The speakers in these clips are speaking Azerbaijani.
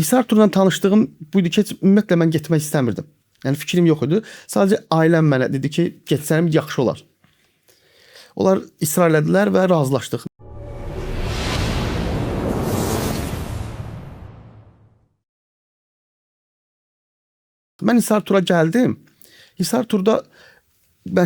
Hisar turla tanışdığım buydu ki, ümumiyyətlə mən getmək istəmirdim. Yəni fikrim yox idi. Sadəcə ailəm mənə dedi ki, getsəm yaxşı olar. Onlar israr elədilər və razılaşdıq. Mən Hisar tura gəldim. Hisar turda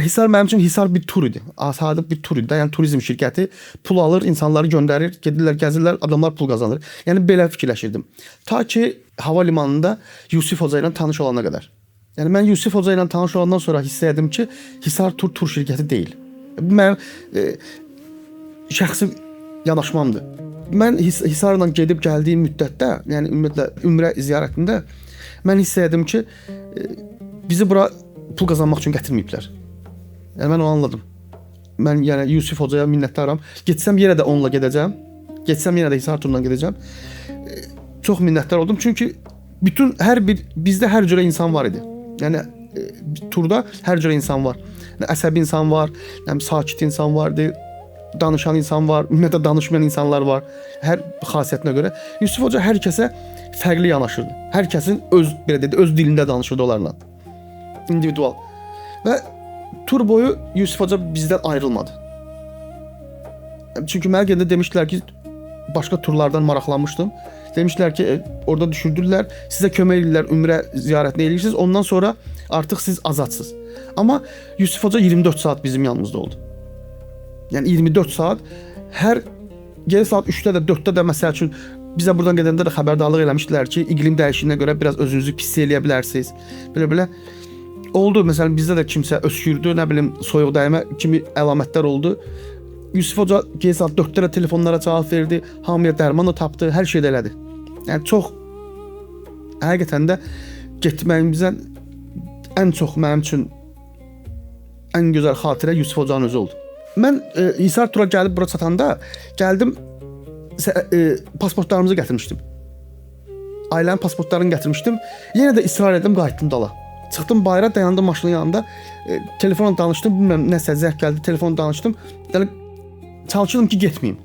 Hisar mənim üçün Hisar bir tur idi. Sadə bir tur idi. Yəni turizm şirkəti pul alır, insanları göndərir, gedirlər, gəzirlər, adamlar pul qazanır. Yəni belə fikirləşirdim. Ta ki hava limanında Yusif Hoca ilə tanış olana qədər. Yəni mən Yusif Hoca ilə tanış olandan sonra hiss etdim ki, Hisar tur şirkəti deyil. Bu mənim şəxsi yanaşmamdır. Mən Hisarla gedib gəldiyim müddətdə, yəni ümumiyyətlə ümrə ziyarətində mən hiss etdim ki, bizi bura pul qazanmaq üçün gətirməyiblər. Yəni mən onu anladım. Mən yəni Yusif Hocaya minnətdaram. Getsəm yenə də onunla gedəcəm. Getsəm yenə də Hisar turuna gedəcəm. Çox minnətdar oldum çünki bizdə hər cürə insan var idi. Yəni turda hər cürə insan var. Yəni, əsəbi insan var, yəni sakit insan vardı, danışan insan var, ümumiyyətlə danışmayan insanlar var. Hər xasiyyətinə görə Yusif Hoca hər kəsə fərqli yanaşırdı. Hər kəsin öz dilində danışırdı onlarla. İndividual. Və tur boyu Yusif Hoca bizdən ayrılmadı. Çünki mənə gəndə demişdilər ki, başqa turlardan maraqlanmışdım. Demişdilər ki, orada düşürdülər, sizə kömək edirlər, ümrə ziyarətini eləyirsiniz, ondan sonra artıq siz azadsınız. Amma Yusif Hoca 24 saat bizim yanımızda oldu. Yəni 24 saat, hər gecə saat 3-də də 4-də də məsəl üçün bizə buradan gedəndə də xəbərdarlıq eləmişdilər ki, iqlim dəyişikliyinə görə biraz özünüzü pis eləyə bilərsiniz. Belə oldu. Məsələn bizdə də kimsə öskürdü, nə bilim soyuq dəymə kimi əlamətlər oldu. Yusif Hoca gecə saat 4-də də telefonlara cavab verdi, hamıya dərman da tapdı, hər şey də elədi. Yəni çox həqiqətən də getməyimizdən ən çox mənim üçün ən gözəl xatirə Yusif Hocanın özü oldu. Mən Hisar tura gəlib bura çatanda gəldim pasportlarımızı gətirmişdim. Ailənin pasportlarını gətirmişdim. Yenə də israr etdim, qayıtdım dala. Çıxdım bayıra, dayandım maşının yanında. Telefonla danışdım, bilmirəm nəsə zəng gəldi, telefonla danışdım. Yəni çalışırdım ki, getməyim.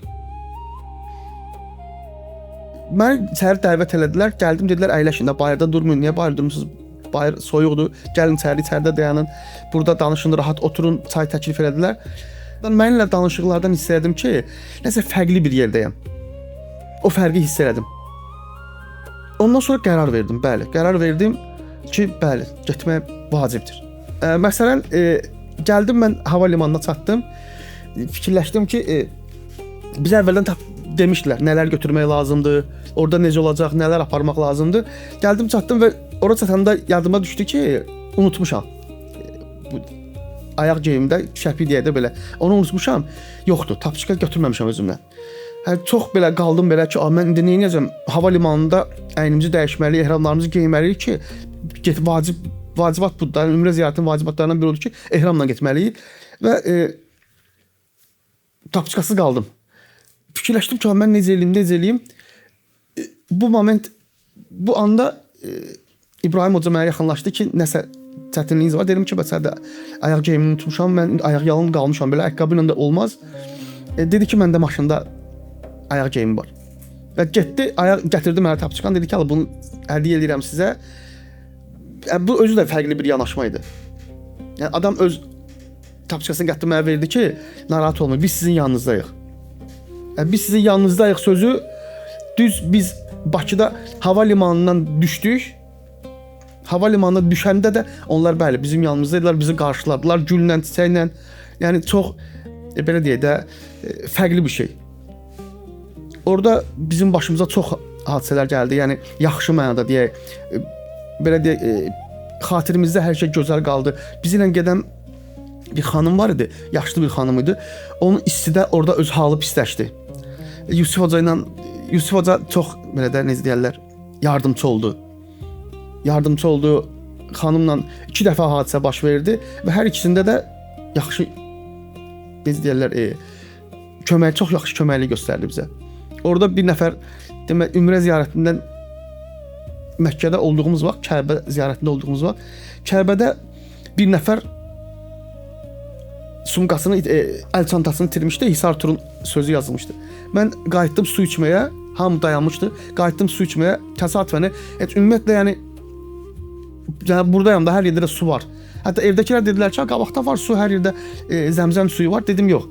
Məni səhər dəvət elədilər, gəldim, dedilər əyləşin də, bayırda durmayın. Niyə bayırda durmusunuz? Bayır soyuqdur. Gəlin içəridə dayanın. Burada danışın, rahat oturun, çay təklif elədilər. Mənimlə danışıqlardan hiss etdim ki, nəsə fərqli bir yerdəyəm. O fərqi hiss elədim. Ondan sonra qərar verdim, bəli. Qərar verdim ki, bəli, getmək vacibdir. Məsələn, gəldim mən hava limanına çatdım. Fikirləşdim ki, biz əvvəldən demişdilər, nələr götürmək lazımdır, orada necə olacaq, nələr aparmaq lazımdır. Gəldim, çatdım və ora çatanda yadıma düşdü ki, unutmuşam. Ayaq geyimdə şəpi deyədə belə. Onu unutmuşam. Yoxdur, tapşırıq götürməmişəm özümlə. Çox belə qaldım belə ki, mən indi nə edəcəm? Hava limanında əynimizi dəyişməliyik, ehramlarımızı geyməliyik ki, vacibat budur. Ümrə ziyarətinin vacibatlarından biri odur ki, ehramla getməliyik və tapşırıqsız qaldım. Fikirləşdim ki, mən necə eləyim? Bu anda İbrahim Hoca mənə yaxınlaşdı ki, nəsə çətinliyiniz var. Dedim ki, bəsədə ayaq geyimini unutmuşam, mən ayaq yalın qalmışam, belə ayaqqabı ilə də olmaz. Dedi ki, məndə maşında ayaq geyimi var. Və getdi, ayaq gətirdi mənə tapşırıqdan, dedi ki, bunu hədiyyə edirəm sizə. Bu özü də fərqli bir yanaşma idi. Yəni adam öz tapşırıqsını gətirdi mənə verdi ki, narahat olmayın, biz sizin yanınızdayıq. Biz sizin yanınızdayıq sözü düz biz Bakıda hava limanından düşdük. Hava limanına düşəndə də onlar bəli bizim yanımızdaydılar, bizi qarşıladılar güllə, çiçəklə. Yəni çox belə deyək də fərqli bir şey. Orada bizim başımıza çox hadisələr gəldi. Yəni yaxşı mənada deyək, belə deyək, xatirimizdə hər şey gözəl qaldı. Bizimlə gedən bir xanım var idi, yaşlı bir xanım idi. Onun istidə orada öz halı pisləşdi. Yusif Hoca çox belə də necə deyirlər, yardımçı oldu. Xanımla 2 dəfə hadisə baş verdi və hər ikisində də yaxşı necə deyirlər, çox yaxşı köməklik göstərdi bizə. Orada bir nəfər demək ümrə ziyarətindən Məkkədə olduğumuz vaxt, Kəbə ziyarətində olduğumuz vaxt, Kəbədə bir nəfər sumkasını, əl çantasını itirmişdi, Hisar turun sözü yazılmışdı. Mən qayıtdım su içməyə, Hamı dayanmışdı. Qayıtdım su içməyə. Təsadüfən heç ümumiyyətlə yəni buradayam da hər yerdə də su var. Hətta evdəkilər dedilər ki, qabaqda var su, hər yerdə zəmzəm suyu var. Dedim yox.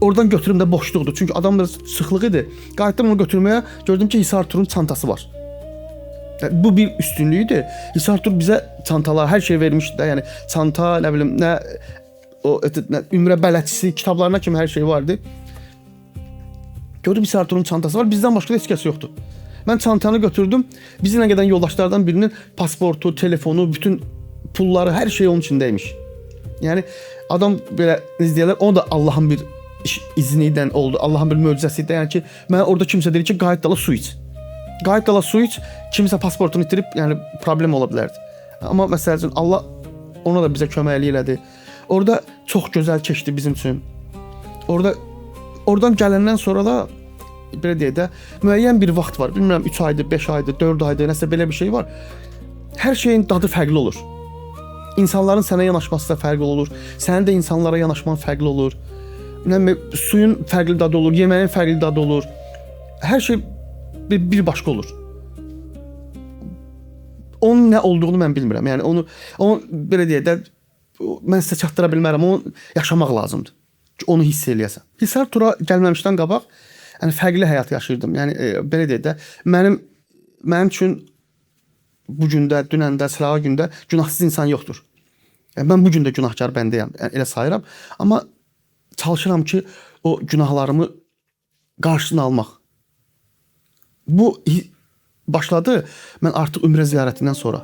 Oradan götürüm də boşluqdur. Çünki adam biraz sıxlıq idi. Qayıtdım onu götürməyə, gördüm ki, Hisar Turun çantası var. Bu bir üstünlüyüdür. Hisar Tur bizə çantalar, hər şey vermişdi də. Yəni çanta, nə bilim, nə o ümrə bələdçisi, kitablarına kimi hər şey vardı. Gördüm Hisar Turun çantası var. Bizdən başqa da heç kəs yoxdur. Mən çantanı götürdüm. Bizimlə gedən yoldaşlardan birinin pasportu, telefonu, bütün pulları, hər şey onun içindəymiş. Yəni adam belə izləyirlər, o da Allahın bir izni ilə oldu. Allahın bir möcüzəsi idi. Yəni ki, mənə orada kimsə dedi ki, qayıt dala su iç. Qayıt dala su iç, kimsə pasportunu itirib, yəni problem ola bilərdi. Amma məsəl üçün Allah ona da bizə kömək elədi. Orada çox gözəl keçdi bizim üçün. Oradan gələndən sonra da belə deyək də, müəyyən bir vaxt var. Bilmirəm 3 aydır, 5 aydır, 4 aydır, nəsə belə bir şey var. Hər şeyin dadı fərqli olur. İnsanların sənə yanaşması da fərqli olur. Sənin də insanlara yanaşman fərqli olur. Suyun fərqli dadı olur, yeməyin fərqli dadı olur. Hər şey bir başqa olur. Onun nə olduğunu mən bilmirəm. Yəni onu belə deyək də, mən sizə çatdıra bilmərəm. Onu yaşamaq lazımdır. Ki onu hiss eləyəsən. Hisar Tura gəlməmişdən qabaq yəni fərqli həyat yaşayırdım. Yəni belə deyək də, mənim üçün bu gündə, dünəndə, sırağa gündə günahsız insan yoxdur. Yəni mən bu gün də günahkar bəndəyəm, yəni elə sayıram. Amma çalışıram ki, o günahlarımı qarşısını almaq. Bu başladı mən artıq ümrə ziyarətindən sonra.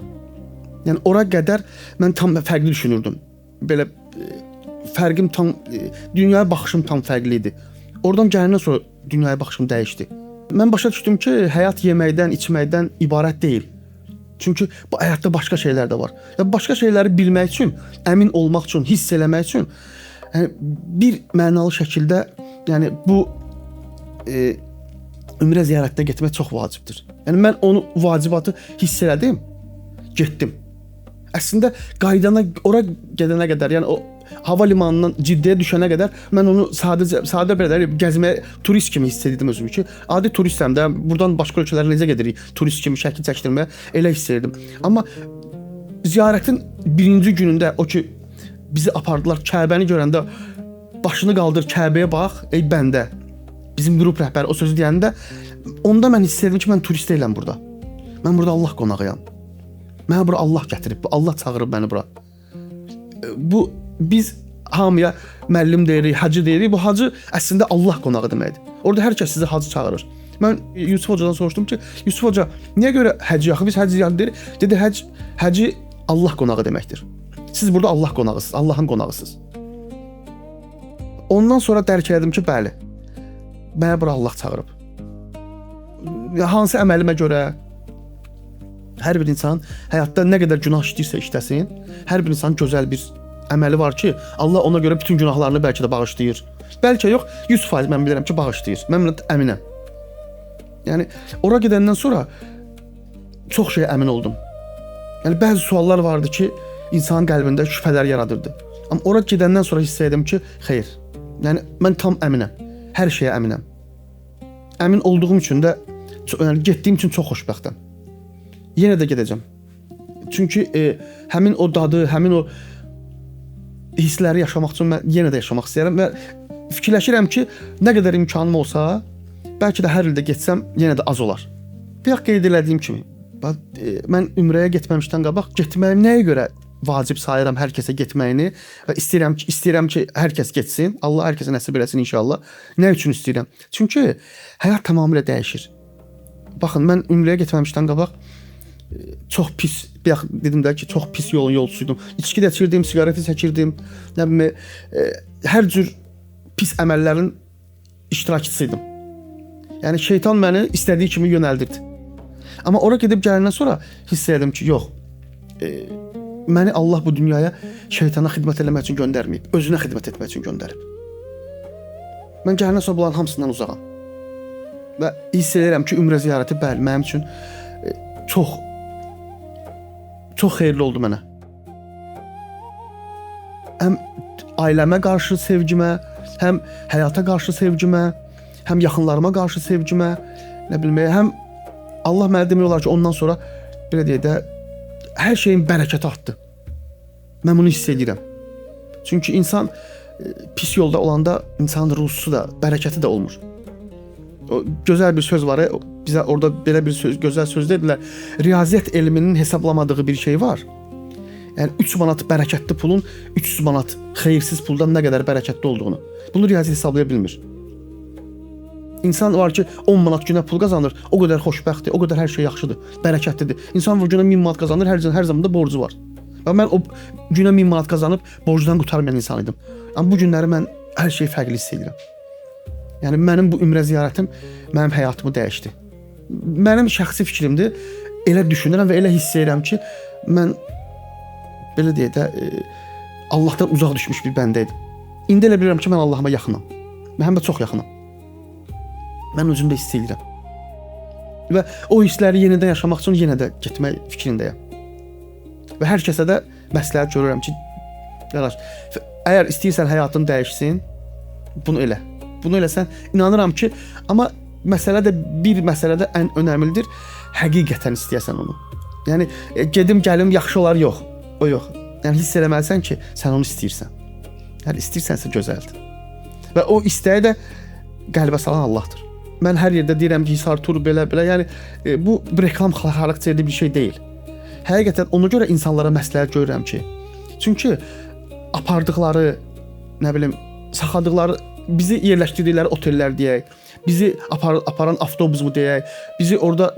Yəni ora qədər mən tam fərqli düşünürdüm. Belə fərqim tam, dünyaya baxışım tam fərqli idi. Oradan gələndən sonra dünyaya baxışım dəyişdi. Mən başa düşdüm ki, həyat yeməkdən, içməkdən ibarət deyil. Çünki bu həyatda başqa şeylər də var. Ya başqa şeyləri bilmək üçün, əmin olmaq üçün, hiss eləmək üçün yəni bir mənalı şəkildə yəni bu ümrə ziyarətdə getmək çox vacibdir. Yəni mən onu vacibatı hiss elədim, getdim. Əslində qaydana ora gedənə qədər, yəni o hava limanından ciddiyə düşənə qədər mən onu sadə belə gəzməyə turist kimi hiss edirdim özümü ki, adi turistəm də, buradan başqa ölkələrə necə gedirik, turist kimi şəkil çəkdirməyə elə hiss edirdim. Amma ziyarətin birinci günündə o ki bizi apardılar Kəbəni görəndə başını qaldır Kəbəyə bax, ey bəndə. Bizim qrup rəhbəri o sözü deyəndə onda mən hiss edirdim ki, mən turist deyiləm burada. Mən burada Allah qonağıyam. Mənə bura Allah gətirib, Allah çağırıb məni bura. Bu biz hamıya müəllim deyirik, hacı deyirik. Bu hacı əslində Allah qonağı deməkdir. Orada hər kəs sizi hacı çağırır. Mən Yusuf hocadan soruşdum ki, Yusuf hoca, niyə görə həcc yaxı? Biz həcc ziyarət deyirik. Dedi, həcci Allah qonağı deməkdir. Siz burada Allah qonağısınız, Allahın qonağısınız. Ondan sonra dərk elədim ki, bəli, mənə bura Allah çağırıb. Hansı əməlimə görə hər bir insan həyatda nə qədər günah işləyirsə işləsin, hər bir insanın gözəl bir əməli var ki, Allah ona görə bütün günahlarını bəlkə də bağışlayır. Bəlkə yox, 100% mən bilirəm ki, bağışlayır. Mən buna əminəm. Yəni ora gedəndən sonra çox şeyə əmin oldum. Yəni bəzi suallar vardı ki, insanın qəlbində şübhələr yaradırdı. Amma ora gedəndən sonra hiss etdim ki, xeyr. Yəni mən tam əminəm. Hər şeyə əminəm. Əmin olduğum üçün də yəni getdiyim üçün çox xoşbəxtəm. Yenə də gedəcəm. Çünki həmin o dadı, həmin o hissləri yaşamaq üçün mən yenə də yaşamaq istəyirəm və fikirləşirəm ki, nə qədər imkanım olsa, bəlkə də hər ildə getsəm yenə də az olar. Bir qeyd elədiyim kimi, mən ümrəyə getməmişdən qabaq getməyim nəyə görə vacib sayıram hər kəsə getməyini və istəyirəm ki, hər kəs getsin. Allah hər kəsə nəsib eləsin inşallah. Nə üçün istəyirəm? Çünki həyat tamamilə dəyişir. Baxın, mən ümrəyə getməmişdən qabaq çox pis, dedim də ki, çox pis yolun yolçusuydum. İçki də içirdim, siqareti çəkirdim. Nə bilim, hər cür pis əməllərin iştirakçısıydım. Yəni şeytan məni istədiyi kimi yönəldirdi. Amma ora gedib gələndən sonra hiss etdim ki, yox. Məni Allah bu dünyaya şeytana xidmət etmək üçün göndərməyib, özünə xidmət etmək üçün göndərib. Mən gələndən sonra bunların hamısından uzağam. Və hiss edirəm ki, ümrə ziyarəti bəli mənim üçün çox xeyirli oldu mənə. Həm ailəmə qarşı sevgimə, həm həyata qarşı sevgimə, həm yaxınlarıma qarşı sevgimə, nə bilim, həm Allah mənə demək olar ki, ondan sonra belə deyək də hər şeyin bərəkəti artdı. Mən bunu hiss edirəm. Çünki insan pis yolda olanda insanın ruhusu da, bərəkəti də olmur. O gözəl bir söz var, bizə orada belə bir söz, gözəl söz dedilər. Riyaziyyat elminin hesablamadığı bir şey var. Yəni 3 manat bərəkətli pulun 300 manat xeyirsiz puldan nə qədər bərəkətli olduğunu. Bunu riyaziyyat hesablaya bilmir. İnsan var ki 10 manat günə pul qazanır, o qədər xoşbəxtdir, o qədər hər şey yaxşıdır, bərəkətlidir. İnsan var günə 1000 manat qazanır, hər zaman da borcu var. Və mən o günə 1000 manat qazanıb borcdan qurtarmayan insan idim. Amma bu günləri mən hər şeyi fərqli hiss edirəm. Yəni mənim bu ümrə ziyarətim mənim həyatımı dəyişdi. Mənim şəxsi fikrimdir. Elə düşünürəm və elə hiss edirəm ki, mən belə deyək də Allahdan uzaq düşmüş bir bəndə idim. İndi elə bilirəm ki, mən Allahıma yaxınam. Mən həm də çox yaxınam. Mən özümdə hiss edirəm. Və o hissləri yenidən yaşamaq üçün yenə də getmək fikrindəyəm. Və hər kəsə də məsləhət görürəm ki, qardaş, əgər istəyirsən həyatın dəyişsin, bunu elə. Bunu eləsən, inanıram ki, amma bir məsələ də ən önəmlidir, həqiqətən istəyəsən onu. Yəni, gedim, gəlim, yaxşı olar, yox. O yox. Yəni, hiss eləməlisən ki, sən onu istəyirsən. Yəni, istəyirsənsə gözəldir. Və o istəyi də qəlbə salan Allahdır. Mən hər yerdə deyirəm ki, Hisar Tur belə, yəni, bu reklam xarakterli bir şey deyil. Həqiqətən ona görə insanlara məsləhət görürəm ki, çünki apardıqları, nə bilim, saxladıqları, bizi yerləşdirdikləri otellər deyək, bizi aparan avtobus mu deyək, bizi orada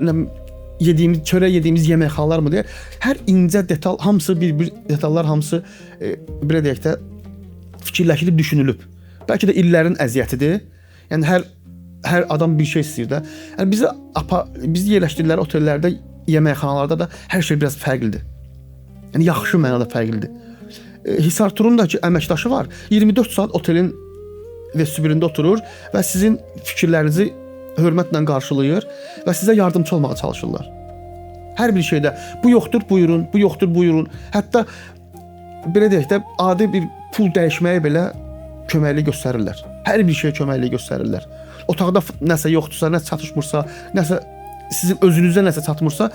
çörək yediyimiz yeməkxanalar mı deyək, hər incə detal, hamısı bir detallar hamısı belə deyək də fikirləşilib, düşünülüb. Bəlkə də illərin əziyyətidir. Yəni hər adam bir şey istəyir də. Yəni bizi yerləşdirdikləri otellərdə, yeməkxanalarda da hər şey biraz fərqlidir. Yəni yaxşı mənada fərqlidir. Hisar Turun da ki, əməkdaşı var. 24 saat otelin vestibülündə oturur və sizin fikirlərinizi hörmətlə qarşılayır və sizə yardımçı olmağa çalışırlar. Hər bir şeydə bu yoxdur, buyurun, bu yoxdur, buyurun. Hətta belə deyək də adi bir pul dəyişməyə belə köməklik göstərirlər. Hər bir şeyə köməklik göstərirlər. Otaqda nəsə yoxdursa, nəsə çatışmırsa, nəsə sizin özünüzdə nəsə çatmırsa,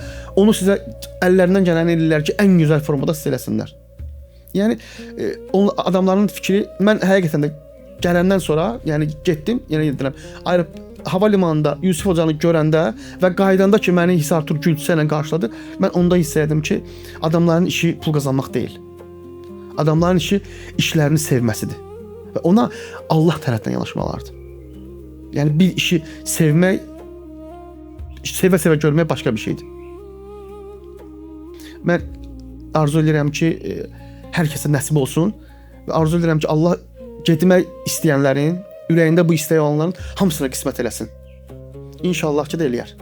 onu sizə əllərindən gələni edirlər ki, ən gözəl formada siz eləsinlər. Yəni adamların fikri, mən həqiqətən də gələndən sonra, yəni getdim, yenə gedirəm. Hava limanında Yusif Hocanı görəndə və qaydanda ki, məni Hisar Tur gülçüsü ilə qarşıladı, mən onda hiss etdim ki, adamların işi pul qazanmaq deyil. Adamların işi işlərini sevməsidir. Və ona Allah tərəfindən yanaşmalardır. Yəni bir işi sevmək, sevə-sevə görmək başqa bir şeydir. Mən arzu edirəm ki, hər kəsə nəsib olsun və arzu edirəm ki, Allah getmək istəyənlərin, ürəyində bu istək olanların hamısına qismət eləsin. İnşallah ki, də eləyər.